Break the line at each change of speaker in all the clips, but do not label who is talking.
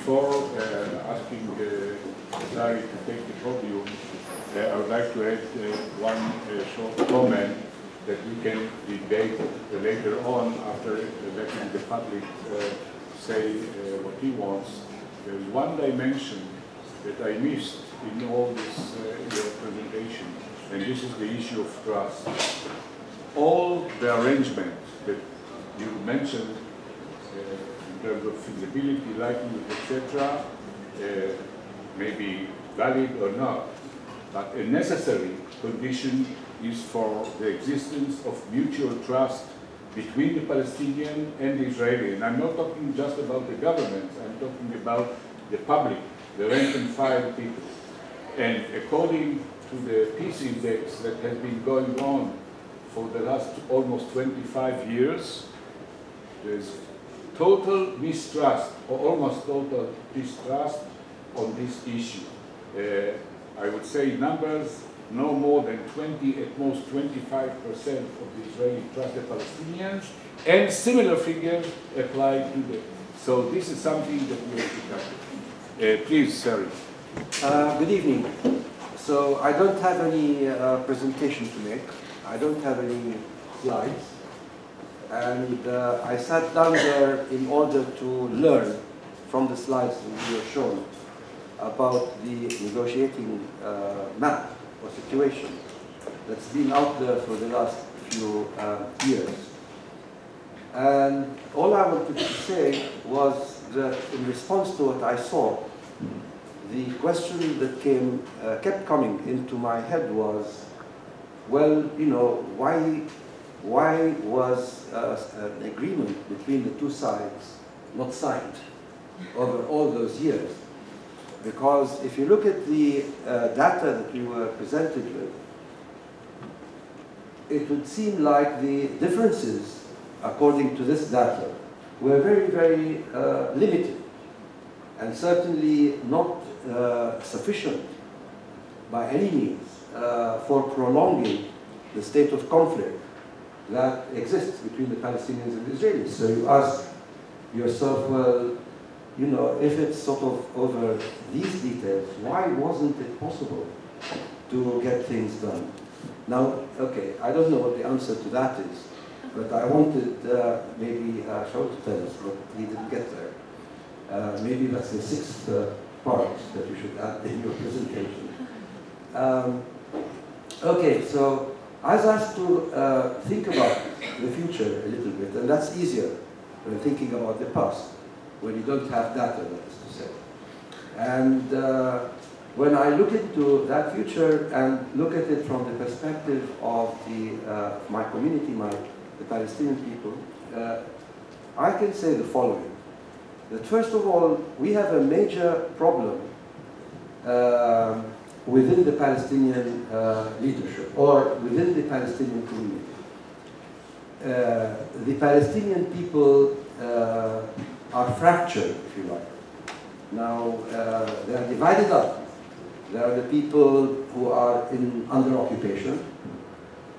before asking Sari to take the podium, I would like to add one short comment that we can debate later on after letting the public say what he wants. There is one dimension that I missed in all this your presentation, and this is the issue of trust. All the arrangements that you mentioned in terms of feasibility, likelihood, etc., may be valid or not, but a necessary condition is for the existence of mutual trust between the Palestinian and the Israeli. And I'm not talking just about the government, I'm talking about the public, the rank and file people. And according to the peace index that has been going on for the last almost 25 years, there's total mistrust, or almost total distrust on this issue. I would say numbers no more than 20, at most 25% of the Israeli trust the Palestinians, and similar figures apply to them. So this is something that we have to tackle. Please, Sari.
Good evening. So I don't have any presentation to make. I don't have any slides. And I sat down there in order to learn from the slides that we were shown about the negotiating map or situation that's been out there for the last few years. And all I wanted to say was that in response to what I saw, the question that kept coming into my head was, well, you know, why was an agreement between the two sides not signed over all those years? Because if you look at the data that we were presented with, it would seem like the differences, according to this data, were very, very limited, and certainly not sufficient by any means for prolonging the state of conflict that exists between the Palestinians and the Israelis. So you ask yourself, well, you know, if it's sort of over these details, why wasn't it possible to get things done? Now, okay, I don't know what the answer to that is, but I wanted maybe Shaul to tell us, but he didn't get there. Maybe that's the sixth part that you should add in your presentation. Okay, so I was asked to think about the future a little bit, and that's easier than thinking about the past, when you don't have data, that is to say. And when I look into that future and look at it from the perspective of my community, the Palestinian people, I can say the following. That first of all, we have a major problem within the Palestinian leadership, or within the Palestinian community. The Palestinian people are fractured, if you like. Now, they are divided up. There are the people who are under occupation.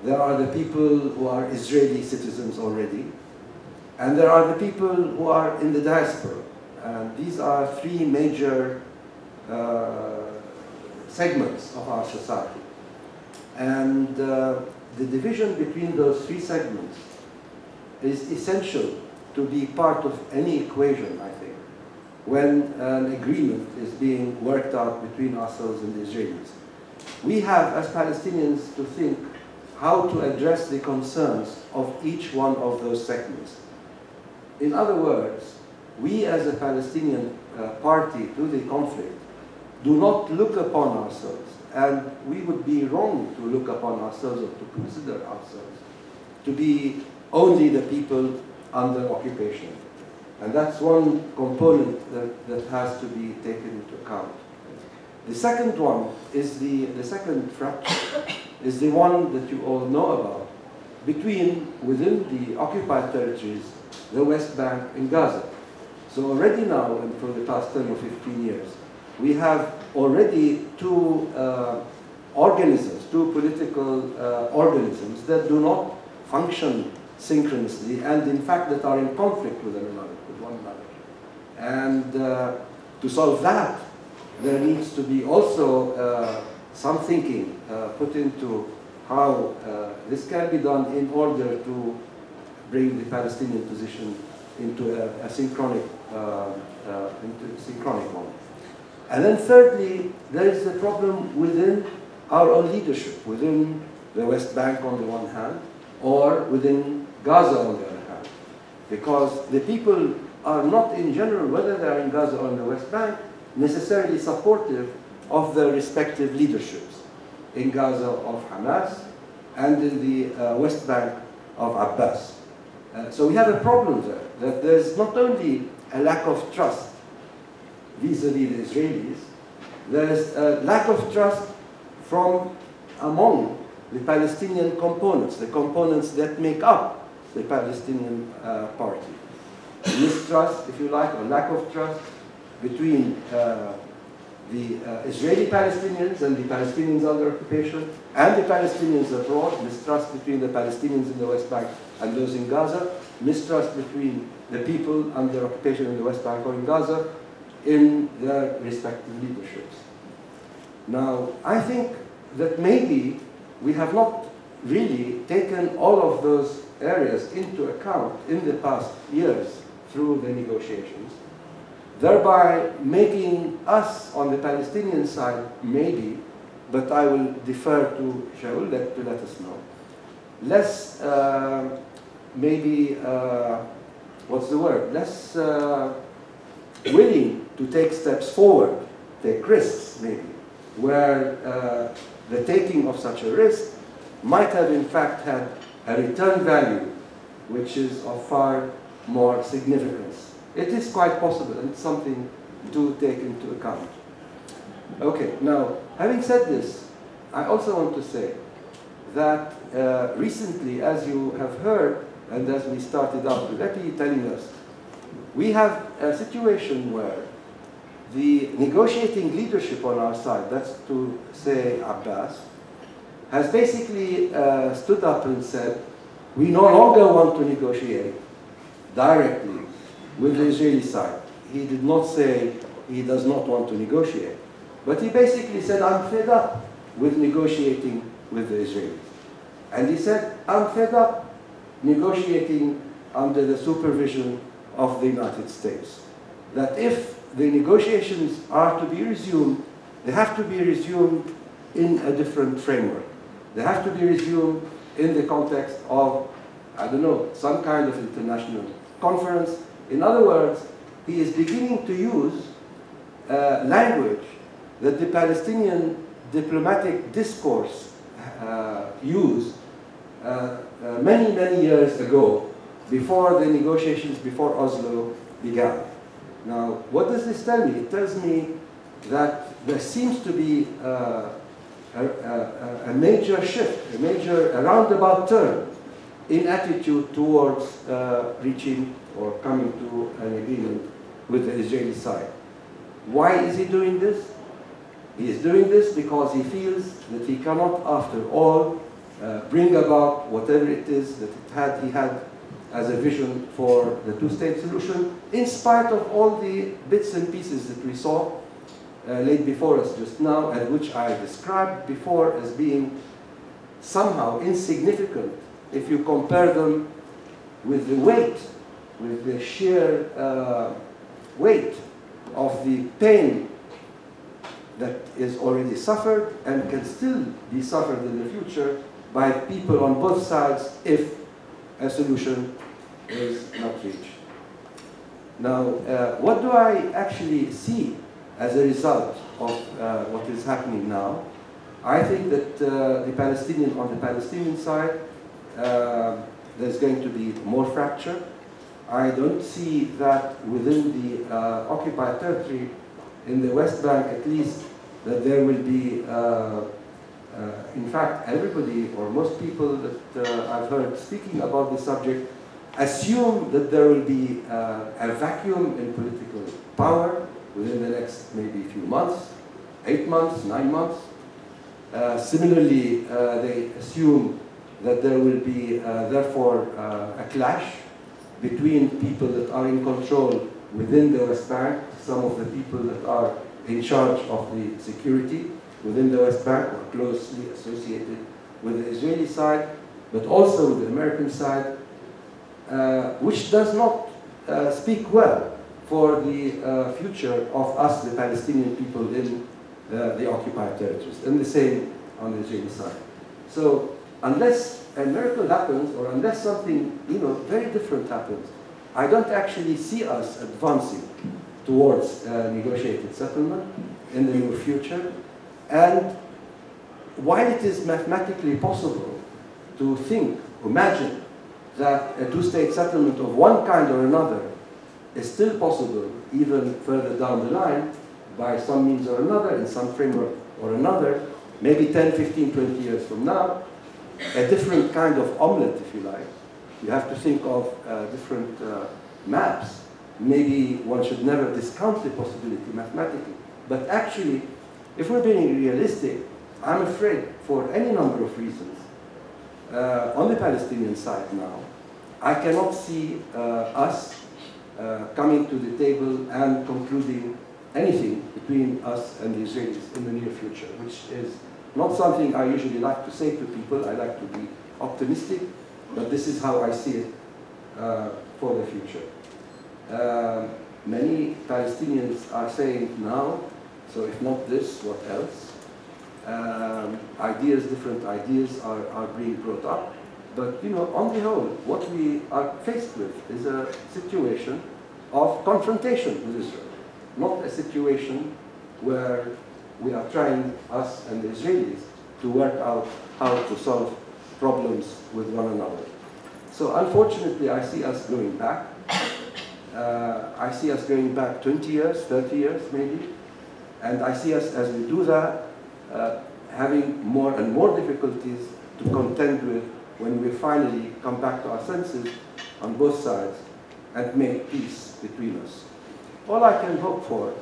There are the people who are Israeli citizens already. And there are the people who are in the diaspora. And these are three major segments of our society. And the division between those three segments is essential to be part of any equation, I think, when an agreement is being worked out between ourselves and the Israelis. We have, as Palestinians, to think how to address the concerns of each one of those segments. In other words, we as a Palestinian party to the conflict do not look upon ourselves, and we would be wrong to look upon ourselves or to consider ourselves to be only the people under occupation. And that's one component that has to be taken into account. The second one is the second fracture is the one that you all know about, within the occupied territories, the West Bank and Gaza. So already now, and for the past 10 or 15 years, we have already two political organisms that do not function synchronously, and in fact that are in conflict with one another. And to solve that, there needs to be also some thinking put into how this can be done in order to bring the Palestinian position into a synchronic one. And then thirdly, there is a problem within our own leadership, within the West Bank on the one hand, or within Gaza on the other hand. Because the people are not in general, whether they are in Gaza or in the West Bank, necessarily supportive of their respective leaderships. In Gaza of Hamas, and in the West Bank of Abbas. So we have a problem there, that there's not only a lack of trust vis-a-vis the Israelis, there's a lack of trust from among the Palestinian components, the components that make up the Palestinian party. Mistrust, if you like, or lack of trust between the Israeli Palestinians and the Palestinians under occupation, and the Palestinians abroad, mistrust between the Palestinians in the West Bank and those in Gaza, mistrust between the people under occupation in the West Bank or in Gaza in their respective leaderships. Now, I think that maybe we have not really taken all of those areas into account in the past years through the negotiations, thereby making us on the Palestinian side, maybe, but I will defer to Shaul to let us know, less, maybe, what's the word, less willing to take steps forward, take risks maybe, where the taking of such a risk might have in fact had a return value which is of far more significance. It is quite possible, and it's something to take into account. Okay, now, having said this, I also want to say that recently, as you have heard, and as we started out with Epi telling us, we have a situation where the negotiating leadership on our side, that's to say Abbas, has basically stood up and said, we no longer want to negotiate directly with the Israeli side. He did not say he does not want to negotiate, but he basically said, I'm fed up with negotiating with the Israelis. And he said, I'm fed up negotiating under the supervision of the United States. That if the negotiations are to be resumed, they have to be resumed in a different framework. They have to be resumed in the context of, I don't know, some kind of international conference. In other words, he is beginning to use language that the Palestinian diplomatic discourse used many, many years ago, before the negotiations, before Oslo began. Now, what does this tell me? It tells me that there seems to be a major shift, a roundabout turn in attitude towards reaching or coming to an agreement with the Israeli side. Why is he doing this? He is doing this because he feels that he cannot, after all, bring about whatever it is that he had as a vision for the two-state solution, in spite of all the bits and pieces that we saw laid before us just now, and which I described before as being somehow insignificant if you compare them with the weight, with the sheer weight of the pain that is already suffered and can still be suffered in the future by people on both sides if a solution is not reached. Now, what do I actually see as a result of what is happening now? I think that on the Palestinian side, there's going to be more fracture. I don't see that within the occupied territory, in the West Bank at least, that there will be, in fact, everybody or most people that I've heard speaking about the subject assume that there will be a vacuum in political power within the next maybe few months, 8 months, 9 months. Similarly, they assume that there will be, therefore, a clash between people that are in control within the West Bank, some of the people that are in charge of the security within the West Bank are closely associated with the Israeli side, but also with the American side, which does not speak well for the future of us, the Palestinian people in the occupied territories, and the same on the Israeli side. So unless a miracle happens, or unless something very different happens, I don't actually see us advancing towards negotiated settlement in the near future. And while it is mathematically possible to imagine that a two-state settlement of one kind or another is still possible even further down the line by some means or another, in some framework or another, maybe 10, 15, 20 years from now, a different kind of omelette, if you like. You have to think of different maps. Maybe one should never discount the possibility mathematically. But actually, if we're being realistic, I'm afraid for any number of reasons, on the Palestinian side now, I cannot see us coming to the table and concluding anything between us and the Israelis in the near future, which is not something I usually like to say to people. I like to be optimistic, but this is how I see it for the future. Many Palestinians are saying now, so if not this, what else? Different ideas are being brought up. But on the whole, what we are faced with is a situation of confrontation with Israel, not a situation where we are trying, us and the Israelis, to work out how to solve problems with one another. So unfortunately, I see us going back. I see us going back 20 years, 30 years maybe. And I see us, as we do that, having more and more difficulties to contend with when we finally come back to our senses on both sides and make peace between us. All I can hope for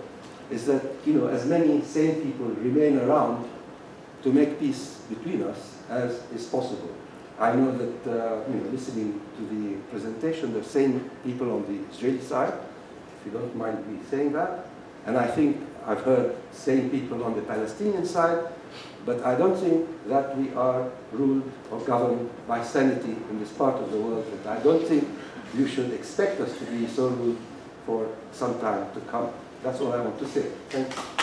is that as many sane people remain around to make peace between us as is possible. I know that listening to the presentation, there's sane people on the Israeli side, if you don't mind me saying that, and I think I've heard sane people on the Palestinian side, but I don't think that we are ruled or governed by sanity in this part of the world, and I don't think you should expect us to be so ruled for some time to come. That's all I want to say. Thank you.